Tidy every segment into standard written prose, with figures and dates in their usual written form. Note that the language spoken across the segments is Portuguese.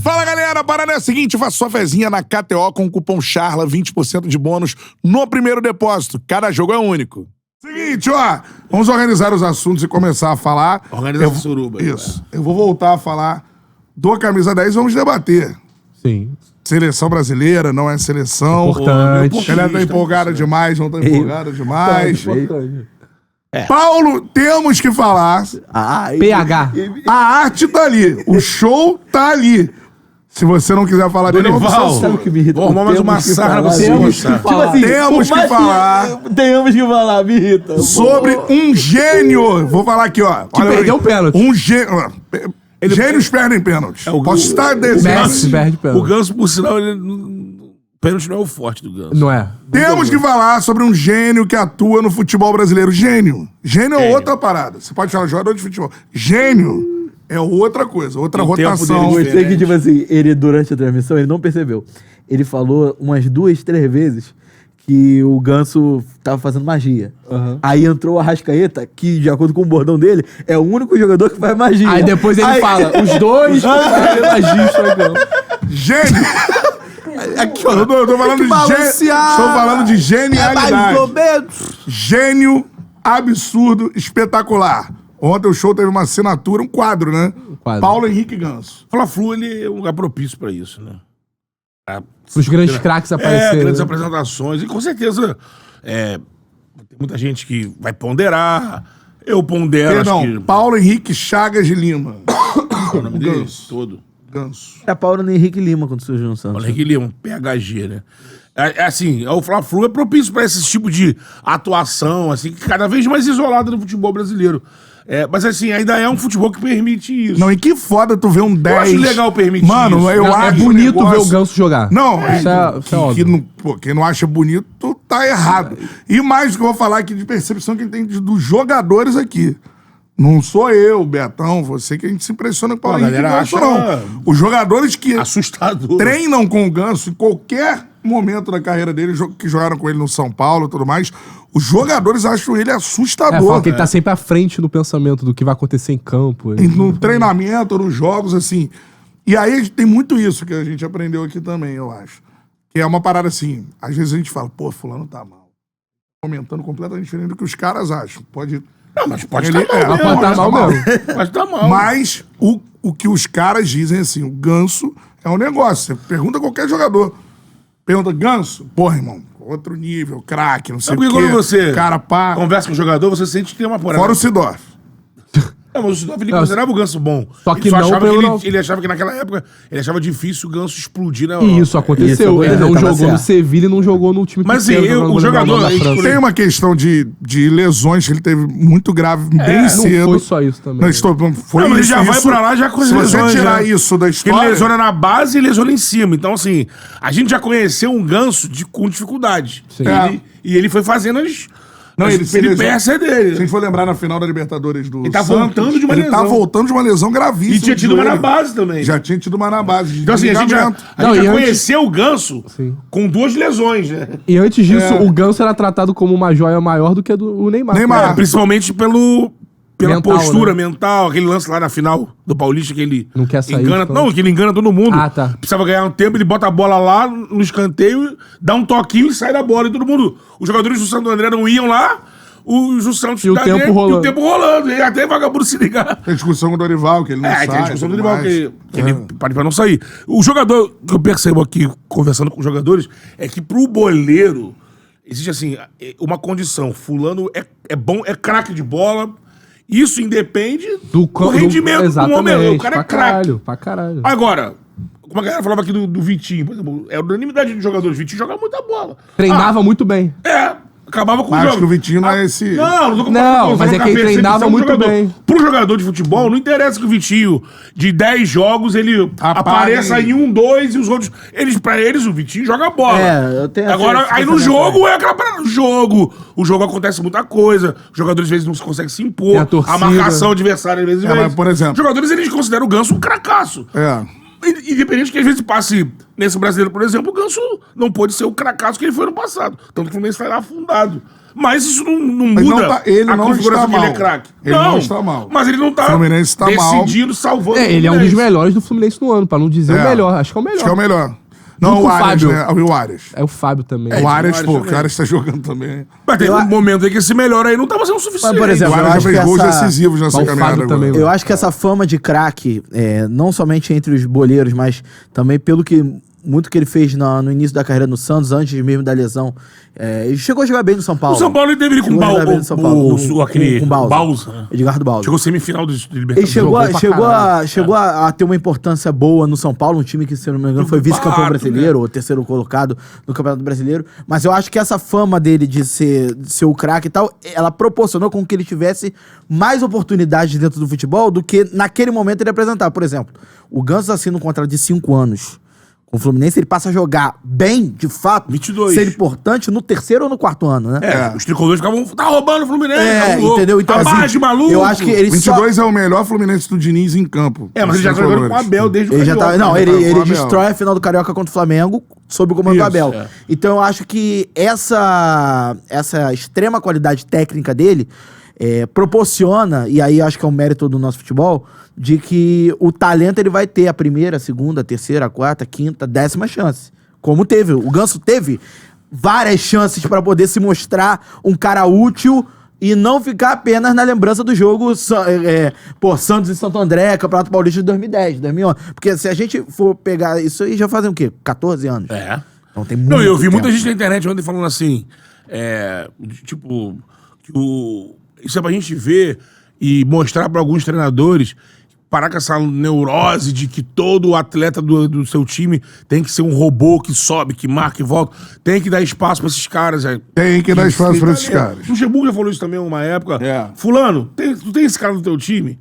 Fala, galera, a parada é a seguinte, faça sua fezinha na KTO com o cupom CHARLA, 20% de bônus no primeiro depósito. Cada jogo é único. Seguinte, ó, vamos organizar os assuntos e começar a falar. Organiza a suruba. Isso. Eu vou voltar a falar do Camisa 10 e vamos debater. Sim. Seleção brasileira, não é seleção. Importante. Ela tá empolgada demais, não tá empolgada demais. Importante. Paulo, temos que falar. PH. A arte tá ali, o show tá ali. Se você não quiser falar dele, Dorival, Sabe o que me irrita? vou arrumar mais uma Temos que sarna falar, pra você. temos Gustavo. que falar. Tipo assim, Temos por que mais falar. Temos que falar, me irrita. sobre um gênio. Vou falar aqui, ó. Que perdeu o pênalti. Um gênio. Gênios perdem pênalti. Posso estar desse. Messi perde O pênalti. Ganso, por sinal, pênalti não é o forte do Ganso. Não é? Temos que falar sobre um gênio que atua no futebol brasileiro. Gênio. Gênio é outra parada. Você pode falar jogador de futebol. Gênio é outra coisa, outra O tempo rotação. dele Gostei que, tipo assim, ele, durante a transmissão, ele não percebeu. Ele falou umas 2, 3 vezes que o Ganso tava fazendo magia. Aí entrou o Arrascaeta, que, de acordo com o bordão dele, é o único jogador que faz magia. Aí depois ele fala, os dois magistas. Gênio. Aqui, ó. Eu tô falando de gênio. Estou falando de genialidade. Gênio absurdo, espetacular. Ontem o show teve uma assinatura, um quadro, né? quadro. Paulo Henrique Ganso. Fla-Flu, ele é um lugar propício pra isso, né? Os grandes craques apareceram. Grandes né? apresentações. E com certeza, tem muita gente que vai ponderar. Eu pondero, Perdão, acho que... Paulo Henrique Chagas de Lima. o nome dele Ganso. todo. Ganso. É Paulo Henrique Lima quando surgiu no Santos. Paulo Henrique Lima, PHG, né? Assim, o Fla-Flu é propício pra esse tipo de atuação, assim, que cada vez mais isolada no futebol brasileiro. Mas assim, ainda é um futebol que permite isso. Não, e que foda tu ver um 10. acho legal permitir Mano, isso. eu Não, é acho bonito um negócio... ver o Ganso jogar. Não, Isso é óbvio. quem não acha bonito tá errado. E mais do que eu vou falar aqui de percepção que a gente tem dos jogadores aqui. Não sou eu, Betão, você que a gente se impressiona com o Paulo Pô, a Henrique galera Ganso, acha não. Os jogadores que assustador. treinam com o Ganso em qualquer momento da carreira dele, que jogaram com ele no São Paulo e tudo mais, os jogadores acham ele assustador. Fala que ele tá sempre à frente no pensamento do que vai acontecer em campo. No treinamento, nos jogos, assim. E aí tem muito isso que a gente aprendeu aqui também, eu acho. Que é uma parada assim, às vezes a gente fala, pô, fulano tá mal. Comentando completamente diferente do que os caras acham. Pode... Não, mas pode Ele- estar mal. pode tá mal mesmo. Pode estar mal. Mas o que os caras dizem assim, o Ganso é um negócio. Você pergunta a qualquer jogador. Pergunta, Ganso? Porra, irmão, outro nível, craque, não sei Sabe o porque quê. quando você Cara, pá. conversa com o jogador, você sente que tem uma porra. Fora o Sidorf. Não, mas o Sidorf, ele considerava o Ganso bom. Só que Ele não achava pelo- ele achava que naquela época, ele achava difícil o Ganso explodir na E Europa. isso aconteceu. Isso, ele não tava jogou no certo. Sevilha e não jogou no time Mas, pequeno, assim, jogando o no jogador, da a gente França. Tem uma questão de lesões que ele teve muito grave, bem Não cedo. foi só isso também. Não, foi Não, mas ele isso, já vai pra lá já com as Se você lesões, tirar já. isso da Ele história... lesiona na base e lesiona em cima. Então, assim, a gente já conheceu um Ganso com dificuldade. Sim. E ele foi fazendo as ele se peripécias Se a dele. gente for lembrar na final da Libertadores do Ele tá Santos, voltando de uma ele lesão. tá voltando de uma lesão gravíssima. E tinha tido de uma na joelho. base também. Já tinha tido uma na base. Então, assim, a gente já ligamento. Não, e antes- conheceu o Ganso Sim. com 2 lesões, né? E antes disso, o Ganso era tratado como uma joia maior do que o Neymar. Neymar. Principalmente pela Mental, postura né? mental, aquele lance lá na final do Paulista que ele Não quer sair, engana, então. não, que ele engana todo mundo. Ah, tá. Precisava ganhar um tempo, ele bota a bola lá no escanteio, dá um toquinho e sai da bola e todo mundo. Os jogadores do Santo André não iam lá, o Santos E o dá tempo dele, rolando. E o tempo rolando. E até vagabundo se ligar. Tem discussão com o Dorival, que ele não sai. Tem a discussão do tudo rival, mais. que ele pode pra não sair. O jogador, que eu percebo aqui, conversando com os jogadores, é que pro boleiro, existe assim, uma condição. Fulano é bom, é craque de bola. Isso independe do rendimento do exatamente, momento. O cara é craque. Pra caralho. Agora, como a galera falava aqui do Vitinho, por exemplo, é unanimidade de jogadores. Vitinho joga muita bola. Treinava muito bem. Acabava com o Mas jogo. acho que o Vitinho não é esse... Não tô comparando, Não, tô mas falando é com que a ele treinava percepção do muito jogador. bem. Pro jogador de futebol, não interessa que o Vitinho, de 10 jogos, ele apareça em 1, 2 e os outros... Pra eles, o Vitinho joga bola. Eu tenho Agora, essa aí no pensamento jogo, é aquela parada do jogo. O jogo acontece muita coisa. Os jogadores, às vezes, não conseguem se impor. Tem a torcida. marcação adversária, às vezes... mas, por exemplo- Os jogadores, eles consideram o Ganso um cracaço. É. Independente que às vezes passe Nesse brasileiro, por exemplo, o Ganso não pôde ser o cracaço que ele foi no passado. Tanto que o Fluminense está lá afundado. Mas isso não Mas muda não tá- ele a não configuração está que ele é mal. craque. Ele não está mal. Mas ele não tá O Fluminense está decidindo, salvando Ele é um dos Fluminense. melhores do Fluminense no ano, pra não dizer o melhor. Acho que é o melhor. Acho que é o melhor. Não, Junto o com o Arias, Fábio. né? O Arias. É o Fábio também. O Arias, Arias pô, também. o Arias tá jogando também. Mas tem um momento aí que esse melhor aí não tava sendo suficiente. Mas, por exemplo, O eu Arias já acho fez que gols essa- decisivos nessa Mas o caminhada Fábio agora. também, Eu acho que essa fama de craque, não somente entre os boleiros, mas também pelo que muito que ele fez no início da carreira no Santos, antes mesmo da lesão. Ele chegou a jogar bem no São Paulo. O São Paulo ele teve ele com Chegou a jogar bem no São Paulo. aquele Com Bausa. Bausa. Edgardo Bausa. Chegou semifinal de Ele Libertadores. chegou a ter uma importância boa no São Paulo, um time que, se eu não me engano, foi vice-campeão Barato, brasileiro, ou terceiro colocado no Campeonato Brasileiro. Mas eu acho que essa fama dele de ser o craque e tal, ela proporcionou com que ele tivesse mais oportunidades dentro do futebol do que naquele momento ele apresentar. Por exemplo, o Ganso assina um contrato de 5 anos. Com o Fluminense, ele passa a jogar bem, de fato, 22. ser importante no terceiro ou no quarto ano, né? Os tricolores ficavam, tá roubando o Fluminense. tá louco. Entendeu? Então, a barra assim, de maluco. eu acho que ele 22 é o melhor Fluminense do Diniz em campo. Mas ele já tá jogando com o Abel desde o Ele já tá, Carioca, não, né? ele com o Abel. destrói a final do Carioca contra o Flamengo sob o comando do Isso, Abel. Então eu acho que essa extrema qualidade técnica dele proporciona, e aí acho que é um mérito do nosso futebol, de que o talento ele vai ter a primeira, a segunda, a terceira, a quarta, a quinta, a 10ª chance. Como teve. O Ganso teve várias chances para poder se mostrar um cara útil e não ficar apenas na lembrança do jogo Santos e Santo André, Campeonato Paulista de 2010, 2011. Porque se a gente for pegar isso aí, já fazem o quê? 14 anos. Então tem muito Não, eu vi tempo. muita gente na internet ontem falando assim, tipo, que isso é pra gente ver e mostrar pra alguns treinadores, parar com essa neurose de que todo atleta do seu time tem que ser um robô que sobe, que marca e volta. Tem que dar espaço pra esses caras. Tem que dar espaço pra esses caras. O Luxemburgo já falou isso também uma época. É. Fulano, tu tem esse cara no teu time?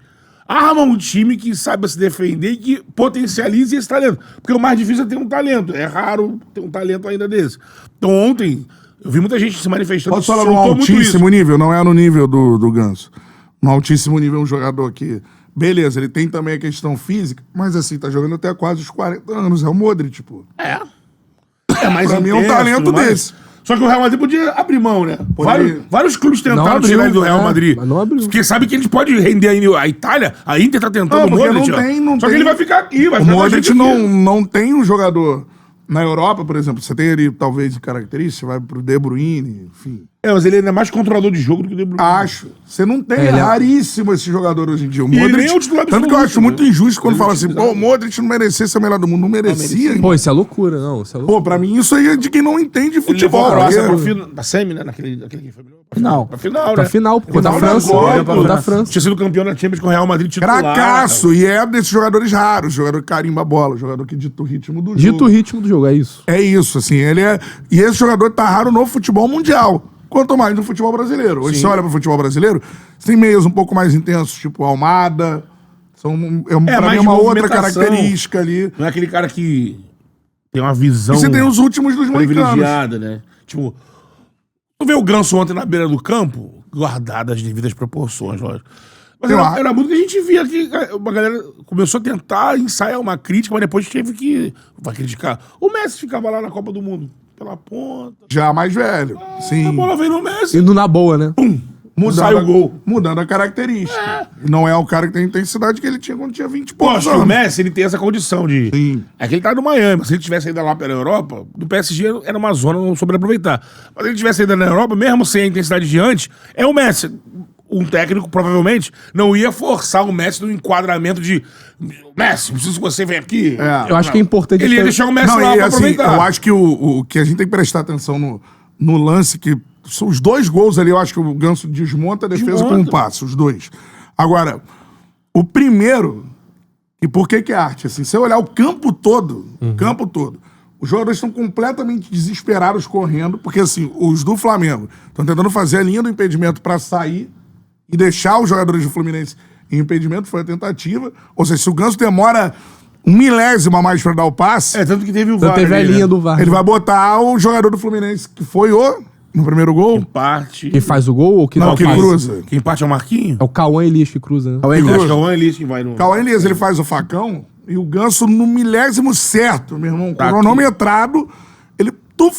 Arma um time que saiba se defender e que potencialize esse talento. Porque o mais difícil é ter um talento. É raro ter um talento ainda desse. Então ontem, eu vi muita gente se manifestando. Posso falar num soltou muito altíssimo nível? Não é no nível do Ganso. No altíssimo nível, um jogador que... Beleza, ele tem também a questão física, mas assim, tá jogando até quase os 40 anos. É o Modric, tipo. É mais Pra mim é um intenso, talento tudo mais. desse. Só que o Real Madrid podia abrir mão, né? Poderia. Vários clubes Não tentaram abriu, tirar ele do Real Madrid. mas não abriu. Porque sabe que eles podem render a Itália. A Inter tá tentando Não, o porque Modric. não ó. tem, não Só tem. que ele vai ficar aqui, vai O ficar com a gente Modric aqui. não tem um jogador... Na Europa, por exemplo, você tem ali, talvez, de características, você vai pro De Bruyne, enfim. Mas ele ainda é mais controlador de jogo do que o De Bruyne. Acho. Você não tem, ele é- raríssimo esse jogador hoje em dia. O ele Modric, nem é o titular tanto que eu absoluto, acho muito né? injusto quando Ele fala é assim, utilizado. pô, o Modric não merecia ser o melhor do mundo. Não merecia, irmão. Pô, isso é loucura, não. Isso é loucura. Pô, pra mim isso aí é de quem não entende Ele levou futebol. a Croácia porque- pra semi, né? Naquele que foi melhor. Não. Pra final, né? Pra final, pô, da Ele França. tava na Pô, Copa, da França. Tinha sido campeão da Champions com o Real Madrid titular. Cracaço. E é desses jogadores raros. Jogador que carimba a bola. Jogador que dita o ritmo do Dito o jogo. ritmo do jogo, é isso. É isso, assim. Ele é... E esse jogador tá raro no futebol mundial. Quanto mais no futebol brasileiro. Hoje você olha pro futebol brasileiro, você tem meios um pouco mais intensos, tipo Almada. Pra mim mais é uma outra movimentação. característica ali. Não é aquele cara que tem uma visão E você tem os últimos dos moicanos. privilegiada, né? Tipo, tu vê o Ganso ontem na beira do campo, guardadas as devidas proporções, lógico. Mas era muito que a gente via que uma galera começou a tentar ensaiar uma crítica, mas depois teve que... Vai criticar. O Messi ficava lá na Copa do Mundo, pela ponta. Já mais velho. Sim. A bola veio no Messi. Indo na boa, né? Sai o gol. Mudando a característica. Não é o cara que tem a intensidade que ele tinha quando tinha 20 e Pô, poucos acho que o anos. Messi, ele tem essa condição de... Sim. É que ele tá no Miami, mas se ele tivesse ido lá pela Europa, do PSG era uma zona não sobre aproveitar. Mas se ele tivesse ido na Europa, mesmo sem a intensidade de antes, é o Messi. Um técnico, provavelmente, não ia forçar o Messi no enquadramento de Messi, preciso que você venha aqui. É. Eu acho que é importante... Ele ia ter- deixar o Messi Não, lá e pra assim, aproveitar. eu acho que o que a gente tem que prestar atenção no lance, que são os dois gols ali, eu acho que o Ganso desmonta a defesa com um passe, os dois. Agora, o primeiro, e por que é arte? Assim, se você olhar o campo todo, os jogadores estão completamente desesperados correndo, porque assim, os do Flamengo estão tentando fazer a linha do impedimento pra sair e deixar os jogadores do Fluminense em impedimento, foi a tentativa. Ou seja, se o Ganso demora 1 milésimo a mais pra dar o passe, Tanto que teve o Então VAR teve a ali, linha né? do VAR. ele vai botar o jogador do Fluminense, que foi no primeiro gol. Parte. Quem faz o gol ou quem Não, não que faz? cruza. Quem parte é o Marquinhos? É o Cauã Elias que cruza, né? Eu acho que é o Elias que vai no... Cauã Elias, ele faz o facão, E o Ganso, no milésimo certo, meu irmão, Tá cronometrado, ele...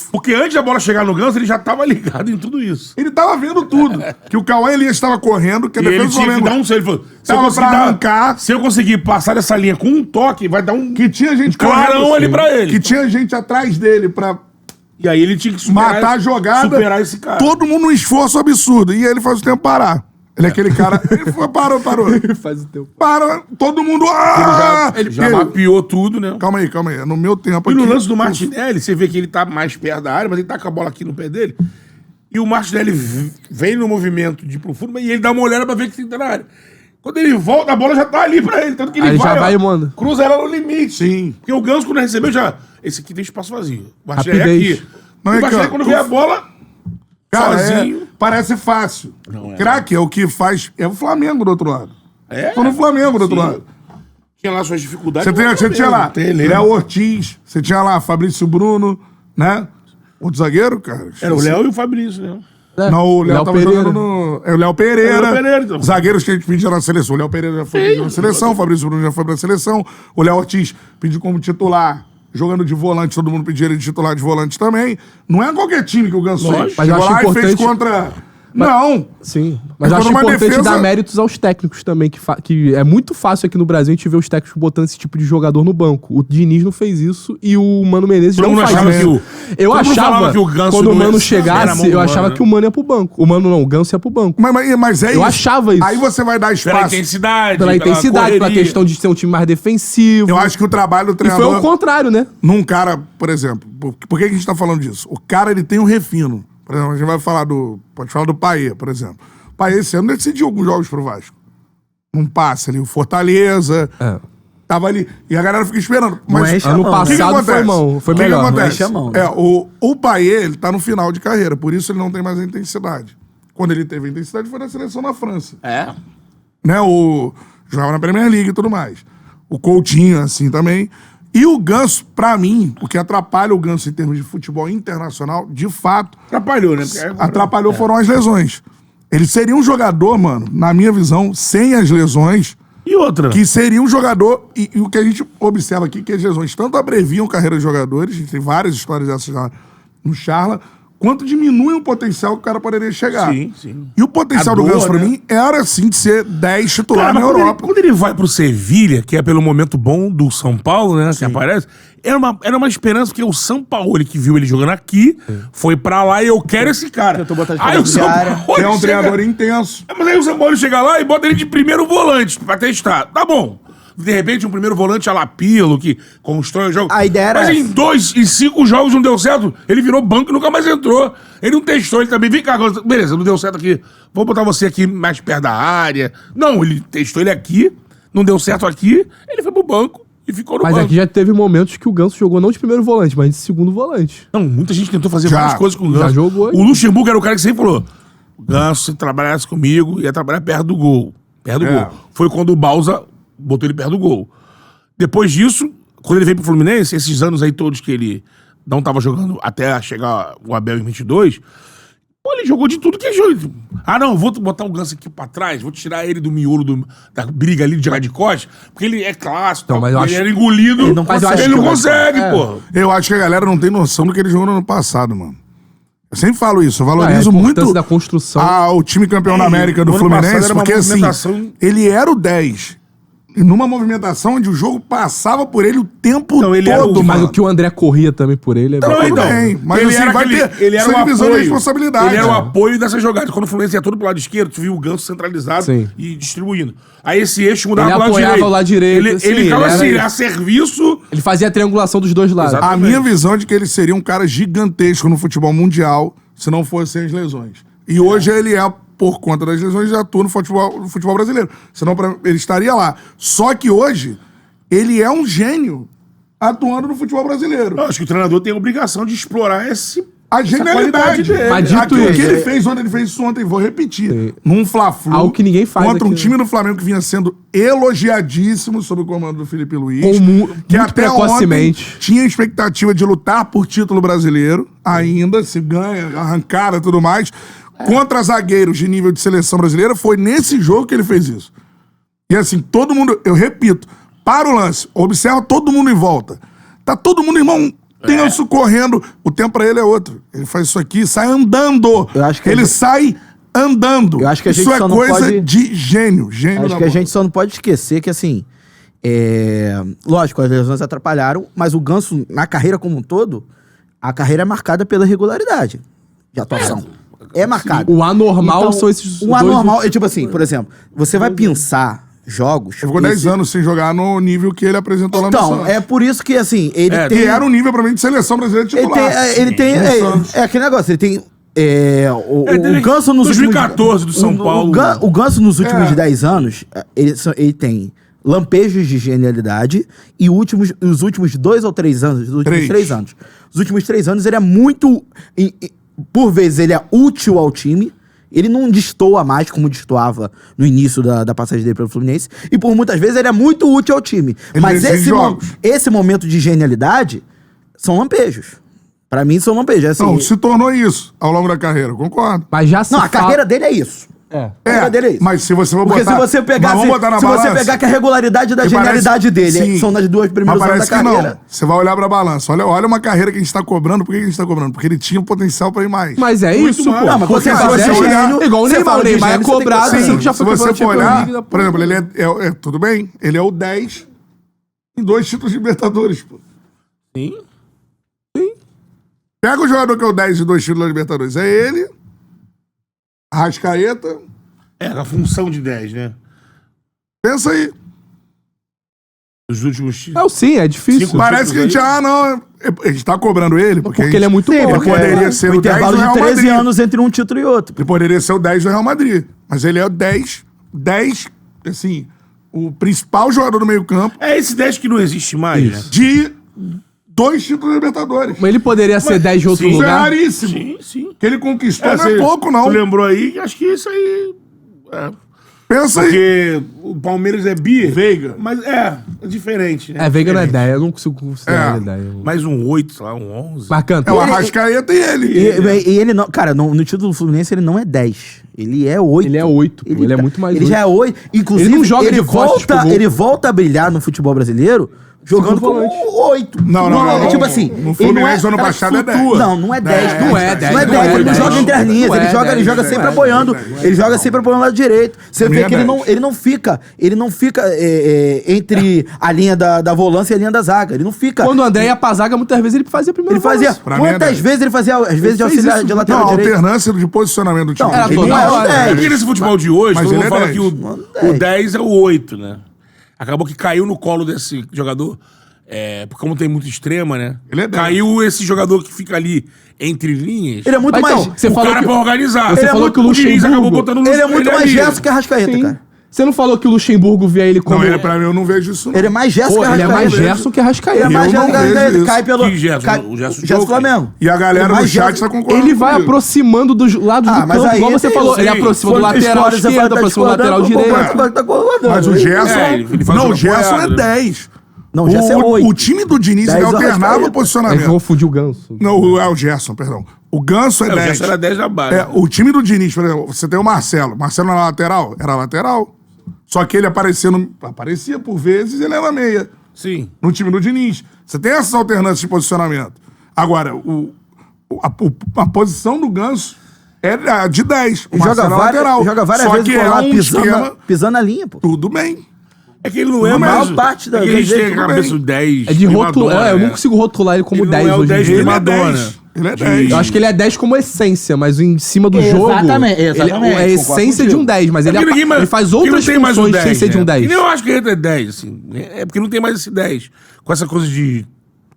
Porque antes da bola chegar no Ganso, ele já tava ligado em tudo isso. Ele tava vendo tudo. Que o Cauã Elias estava correndo, que a E ele defesa do tinha que Flamengo... dar um... Ele falou, Tava pra arrancar. se eu conseguir passar dessa linha com um toque, vai dar um... Que tinha gente clarão correndo, ali pra ele. Que tinha gente atrás dele pra E aí ele tinha que superar, matar a jogada. superar esse cara. Todo mundo num esforço absurdo. E ele faz o tempo parar. Ele é aquele cara... Ele foi, parou. Faz o teu. Para, todo mundo... Ele já mapeou tudo, né? Calma aí. É no meu tempo E no aqui. lance do Martinelli, você vê que ele tá mais perto da área, mas ele tá com a bola aqui no pé dele. E o Martinelli vem no movimento de profunda e ele dá uma olhada pra ver que tá na área. Quando ele volta, a bola já tá ali pra ele. Tanto que ele Aí vai, já ó, vai e manda. cruza ela no limite. Sim. Porque o Ganso, quando recebeu, já... Esse aqui tem espaço vazio. O Martinelli é Rapidez. aqui. Não, E é o Martinelli, que, ó, quando vê a bola... Cara, sozinho. parece fácil. Não é. Craque é o que faz... É o Flamengo do outro lado. É? Tô no Flamengo do outro Sim. lado. Tinha lá suas dificuldades. Você tinha lá Tem ele. Léo Ortiz, você tinha lá Fabrício Bruno, né? Outro zagueiro, cara. Era o Léo e o Fabrício, né? Não, o Léo tava Pereira. jogando no... É o Léo Pereira. É o Léo Pereira, então. Zagueiros que a gente pediu na seleção. O Léo Pereira já foi pedido na seleção, o Fabrício Bruno já foi pra seleção. O Léo Ortiz pediu como titular, jogando de volante, todo mundo pediu ele de titular de volante também. Não é qualquer time que o Ganso fez. Mas eu Chegou acho lá e fez importante- contra... Não. Sim. Mas eu Ficou acho numa importante defesa- dar méritos aos técnicos também, que é muito fácil aqui no Brasil a gente ver os técnicos botando esse tipo de jogador no banco. O Diniz não fez isso e o Mano Menezes Todo não mundo faz achava isso. que o- Eu todo mundo achava, falava que o Ganso quando o não Mano ia- era chegasse, mão eu do achava Mano, que o Mano ia pro banco. O Mano não, o Ganso ia pro banco. Mas é isso. Eu achava isso. Aí você vai dar Pela espaço. intensidade. Pela intensidade, pela correria. questão de ser um time mais defensivo. Eu acho que o trabalho do E foi treinador... o contrário, né? Num cara, por exemplo, por que a gente tá falando disso? O cara, ele tem um refino. Por exemplo, a gente vai falar do... Pode falar do Paê, por exemplo. O Paê esse ano decidiu alguns jogos pro Vasco. Num passe ali, o Fortaleza... Tava ali. E a galera fica esperando. Mas enche a Ano mão, o que que passado acontece? foi mão, foi O que que melhor. Não acontece? enche a mão, né? É, o Paê, ele tá no final de carreira, por isso ele não tem mais a intensidade. Quando ele teve a intensidade foi na seleção na França. É. Né, jogava na Premier League e tudo mais. O Coutinho, assim, também. E o Ganso, pra mim, o que atrapalha o Ganso em termos de futebol internacional, de fato, Atrapalhou, né? Porque agora- atrapalhou foram as lesões. Ele seria um jogador, mano, na minha visão, sem as lesões, E outra? que seria um jogador, e o que a gente observa aqui, que as lesões tanto abreviam a carreira de jogadores, a gente tem várias histórias dessas lá no Charla, quanto diminuem o potencial que o cara poderia chegar. Sim, sim. E o potencial A do dor, Ganso, pra né? mim, era, assim, de ser 10 titular Cara, na mas Europa. quando ele vai pro Sevilha, que é pelo momento bom do São Paulo, né? Que aparece, era uma esperança, porque o São Paulo, ele que viu ele jogando aqui, foi pra lá e eu quero esse cara. Tentou botar de Aí o cabeça de São área. Paulo É um chega- treinador intenso. Mas aí o São Paulo chega lá e bota ele de primeiro volante pra testar. Tá bom. De repente, um primeiro volante a Lapilo, que constrói o jogo. A ideia era Mas essa. em 5 jogos não deu certo. Ele virou banco e nunca mais entrou. Ele não testou, ele também. Vem cá, agora, beleza, não deu certo aqui. Vou botar você aqui mais perto da área. Não, ele testou ele aqui, não deu certo aqui, ele foi pro banco e ficou no Mas banco. aqui já teve momentos que o Ganso jogou não de primeiro volante, mas de segundo volante. Não, muita gente tentou fazer Já. várias coisas com o Já Ganso. jogou, hein? O Luxemburgo era o cara que sempre falou: o Ganso, se trabalhasse comigo, ia trabalhar perto do gol. Perto do É. gol. Foi quando o Bausa botou ele perto do gol. Depois disso, quando ele veio pro Fluminense, esses anos aí todos que ele não tava jogando até chegar o Abel em 22, pô, ele jogou de tudo que é jeito. Ah, não, vou botar o Ganso aqui pra trás, vou tirar ele do miolo da briga ali de jogar de costas, porque ele é clássico, Então, mas eu ele acho- era engolido, Ele não consegue ele não jogar. consegue, pô. Eu acho que a galera não tem noção do que ele jogou no ano passado, mano. Eu sempre falo isso, eu Ah, valorizo a importância muito da construção. o time campeão da América do no ano passado Fluminense, era uma porque assim, movimentação- ele era o 10. E numa movimentação onde o jogo passava por ele o tempo Não, ele era todo, o- Mas mano. o que o André corria também por ele é Não, Tudo então, bem, mas ele assim, era vai aquele, ter ele era essa o divisão de apoio, responsabilidade. ele era o né? apoio dessas jogadas. Quando o Fluminense ia todo pro lado esquerdo, tu viu o Ganso centralizado Sim. e distribuindo. Aí esse eixo mudava Ele pro lado apoiava direito. o lado direito, Ele, sim, ele ficava ele assim, era- a serviço. Ele fazia a triangulação dos dois lados. Exato. A minha visão é de que ele seria um cara gigantesco no futebol mundial se não fossem as lesões. E hoje ele é, por conta das lesões, já atua no futebol brasileiro. Senão ele estaria lá. Só que hoje, ele é um gênio atuando no futebol brasileiro. Eu acho que o treinador tem a obrigação de explorar A essa genialidade qualidade dele. Mas dito Aquilo que isso- ele fez ontem, ele fez isso ontem, vou repetir. Num Fla-Flu. Algo que ninguém faz Contra um aqui, time do Flamengo que vinha sendo elogiadíssimo sob o comando do Felipe Luiz. Com que muito até ontem precocemente. tinha expectativa de lutar por título brasileiro. Ainda, se ganha, arrancada e tudo mais. Contra zagueiros de nível de seleção brasileira, foi nesse jogo que ele fez isso. E assim, todo mundo, eu repito, para o lance, observa todo mundo em volta. Tá todo mundo, irmão, tenso, correndo. O tempo pra ele é outro. Ele faz isso aqui, sai andando. Eu acho que ele sai andando. Eu acho que a isso gente é só não coisa pode- de gênio. Gênio Acho da que a bola. gente só não pode esquecer que, assim, lógico, as lesões atrapalharam, mas o Ganso, na carreira como um todo, a carreira é marcada pela regularidade de atuação. É marcada. O anormal Então, são esses O dois anormal últimos- é tipo assim, por exemplo, você vai pensar jogos... Ele ficou 10 anos sem jogar no nível que ele apresentou lá no Então, Santos. é por isso que, assim, ele É, tem... E era um nível, pra mim, de seleção brasileira Ele titular. tem... No Santos. É aquele negócio, ele tem... teve o Ganso nos 2014 do São Paulo. O Ganso nos últimos 10 anos, ele tem lampejos de genialidade e os últimos 2 ou 3 anos, os últimos 3 anos. Os últimos 3 anos ele é muito... Por vezes ele é útil ao time, ele não destoa mais como destoava no início da passagem dele pelo Fluminense, e por muitas vezes ele é muito útil ao time. Ele Mas decide jogos. esse momento de genialidade são lampejos. Pra mim são lampejos. É assim, Não, se tornou isso ao longo da carreira, eu concordo. Mas já se não, a fala- carreira dele é isso. É. A carreira dele é isso. Mas se você for Porque botar... se você pegar, Mas vamos botar na se balança. você pegar que a regularidade da Que genialidade parece- dele sim, são nas 2 primeiras mas anos da parece que carreira. não. Você vai olhar pra balança. Olha uma carreira que a gente tá cobrando. Por que a gente tá cobrando? Porque ele tinha potencial pra ir mais. Mas é Muito isso, mais. pô. Não, mas Porque você se vai você olhar- olhar... Igual o Sem Neymar. falar O de Neymar é gênio, você tem que- cobrado, Sim, sendo que já se foi você campeão for da olhar, Champions League, por exemplo, ele é tudo bem, ele é o 10 em 2 títulos de Libertadores, pô. Sim. Pega o jogador que é o 10 em 2 títulos da Libertadores. É ele, Arrascaeta, É, a função de 10, né? pensa aí. Os últimos títulos. Não, sim, é difícil. Cinco- Parece que a gente, a gente tá cobrando ele, porque Porque ele é muito bom. Ele porque poderia ser o o 10 intervalo do de Real 13 Madrid. anos entre um título e outro. Ele poderia ser o 10 do Real Madrid. Mas ele é o 10, assim, o principal jogador do meio campo É esse 10 que não existe mais, né? de 2 títulos de Libertadores. Mas ele poderia ser 10 de outro sim, Isso é lugar. raríssimo. Sim, sim. O que ele conquistou não você- é pouco, não. Tu lembrou aí? Acho que isso aí... Pensa aí. Porque o Palmeiras é bi. Veiga. Mas é diferente, né? É, Veiga não é Diferente. 10, eu não consigo considerar ele 10. Mais um 8, sei lá, um 11. Mas canta. É o Arrascaeta e ele. E ele não, cara, no título do Fluminense ele não é 10. Ele é 8. Ele é 8, pô, ele é muito mais Ele 8. já é 8. Inclusive, Ele não joga de costas pro gol. ele volta a brilhar no futebol brasileiro jogando como volante. 8. Não, é tipo assim. no ele não Fluminense ano cara passado que é 10. flutua. Não é 10. Não é 10, Não é não 10. é Ele não 10. joga entre as linhas. Não Ele é joga 10, sempre não é apoiando. 10. Ele joga sempre apoiando lá direito. Você Nem vê é que ele não fica entre a linha da volância e a linha da zaga. Ele não fica. Quando o André ia pra zaga, muitas vezes ele fazia primeiro Ele fazia. volante. Pra mim é Quantas 10. vezes ele fazia, às vezes, de fez auxiliar isso. de Não, lateral a direito? alternância de posicionamento do time. Não, era Ele toda não é hora. o 10. É porque nesse futebol de hoje, Mas todo ele mundo é fala 10. que o 10 é o 8, né? Acabou que caiu no colo desse jogador. Porque como tem muito extrema, né? Ele é 10. Caiu esse jogador que fica ali entre linhas. Ele é muito Mas mais. então, você o falou cara que... pra organizar. Você Ele é falou muito- que o Diniz Luxemburgo- acabou botando Ele é muito mais ali. gesto que a Arrascaeta, Sim. cara. Você não falou que o Luxemburgo via ele como... Não, ele, pra mim, eu não vejo isso, não. Ele é mais gesto Pô, que a ele é Arrascaeta. mais Gerson que Arrascaeta. Ele é mais Eu gesto não que a vejo Arrascaeta. isso. Cai pelo. Que Gerson? O Gerson Gerson jogou, Flamengo. E a galera do Mais chat gesto- tá concordando Ele vai comigo. aproximando dos lados do mas campo, aí igual você tem- falou. Ele sim. aproxima do Quando lateral escolhe, você esquerdo, vai aproxima do lateral discordando, direito. tá concordando. Mas o Gerson... ele faz não, uma o Gerson apoiada, é né? 10. Não, o Gerson é 8. O time do Diniz, 10 ele é o alternava Arrascaeta. o Aí posicionamento. confundiu o Ganso. Não, é o Gerson, perdão. O Ganso é O 10. Gerson era 10 da base. O time do Diniz, por exemplo, você tem o Marcelo. Marcelo na lateral? Era lateral. Só que ele aparecia por vezes, ele era meia. Sim. No time do Diniz. Você tem essas alternâncias de posicionamento. Agora, a posição do Ganso é a de 10. O Joga Marcelo é lateral. várias Só vezes que por lá, é um esquema... pisando na linha, pô. Tudo bem. É que ele não é A mais... maior parte da- é que a gente das tem vezes, a tudo cabeça bem. do 10. É de primadona, rotular. Eu não né? consigo rotular ele como Ele não 10 é o hoje em 10 dia. Ele é Madonna. 10. Ele é 10. Eu acho que ele é 10 como essência, mas em cima do jogo. Exatamente, exatamente, Ele é a essência concordo de um 10, mas ele, porque ninguém mais- ele faz porque não outras tem mais o funções sem ser de um né? 10. E nem eu acho que ele é 10, assim. É porque não tem mais esse 10. Com essa coisa de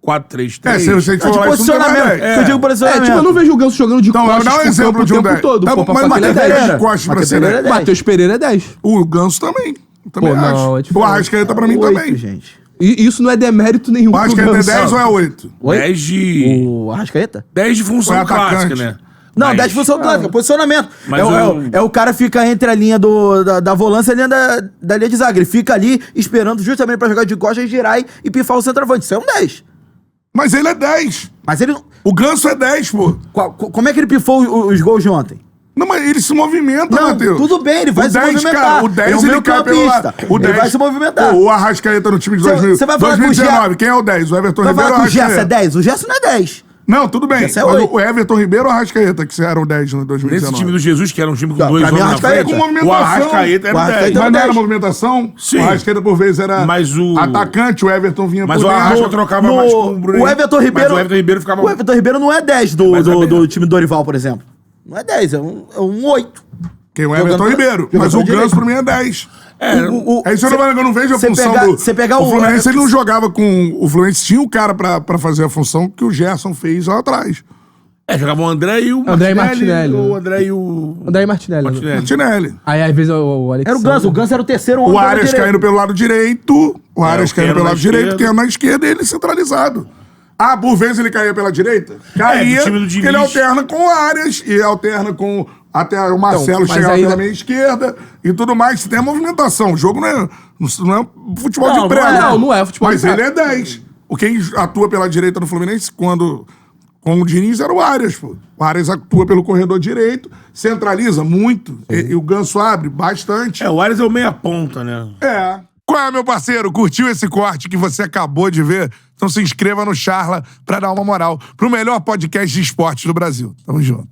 4-3-3. Se você É de for falar isso, não tem mais posicionamento. 10. Eu digo É, posicionamento. tipo, eu não vejo o Ganso jogando de Então, costas dá um pro exemplo campo o de um tempo 10. todo. Tá, Pô, pra mas falar que ele é Matheus 10. Pereira de costas pra Matheus ser Pereira 10. é 10. Matheus Pereira é 10. O Ganso também. Também Pô, acho. não, é o diferente. Arrascaeta pra mim 8, também. gente. E isso não é demérito nenhum O pro Arrascaeta é Ganso. 10 ou é 8? 10 de... O Arrascaeta? 10 de função Foi atacante. clássica, né? Não, Mas- 10 função clássica, posicionamento. Mas É o cara fica entre a linha da volância e a linha da linha de zaga. Ele fica ali esperando justamente pra jogar de costas, girar e pifar o centroavante. Isso é um 10. Mas ele é 10. Mas ele não... O Ganso é 10, pô. Como é que ele pifou os gols de ontem? Não, mas ele se movimenta, Não, Matheus. tudo bem, ele vai O se 10, movimentar. cara, o 10 é um ele cai pelo meio-campista. lado. O Ele 10 vai se movimentar. Pô, o Arrascaeta no time de Você vai falar que o 2019. Quem é o 10? O Everton Vai Ribeiro ou falar o que o Gerson é Arrascaeta? 10? O Gerson não é 10. Não, tudo bem. Esse é Mas oito. o Everton Ribeiro ou o Arrascaeta, que eram 10 no 2019? Nesse time do Jesus, que era um time com Não, dois pra mim, homens na Arrascaeta. frente, Com movimentação. o Arrascaeta era O o 10. Arrascaeta Mas não era 10. movimentação? Sim. O Arrascaeta, por vezes, era Mas o- atacante, o Everton vinha Mas por o Arrasca dentro. trocava mais com o Bruno. O Everton Ribeiro. Mas o Everton Ribeiro ficava... O Everton Ribeiro não é 10 Mas é do bem- time do Dorival, por exemplo. Não é 10, é um 8. Quem é o Everton Jogando- Ribeiro. jogando Mas o direito. Ganso, pra mim, é 10. É isso eu não vejo a Você função pegar- do... você pegar o o- Fluminense, ele não jogava com... O Fluminense tinha um cara pra fazer a função que o Gerson fez lá atrás. Jogava o André e o André e Martinelli. Ou o André e o... André Martinelli. né? Martinelli. Martinelli. Aí, às vezes, o Alexandre... Era o Ganso. O Ganso era o terceiro homem. O pela Arias direita. caindo pelo lado direito. O Arias o caindo Keno pelo na lado direito, esquerda. Keno na esquerda e ele centralizado. Ah, por vezes ele caía pela direita? do Caía, time do porque Diniz. ele alterna com o Arias e alterna com... Até o Marcelo mas chegava ainda- pela meia esquerda e tudo mais. Tem a movimentação. O jogo não é futebol Não, de pré. não é futebol Mas de pré. ele é 10. Quem atua pela direita no Fluminense, quando com o Diniz, era o Arias, pô. O Arias atua pelo corredor direito, centraliza muito. E o Ganso abre bastante. O Arias é o meia-ponta, né? É. Qual é, meu parceiro? Curtiu esse corte que você acabou de ver? Então se inscreva no Charla pra dar uma moral pro melhor podcast de esporte do Brasil. Tamo junto.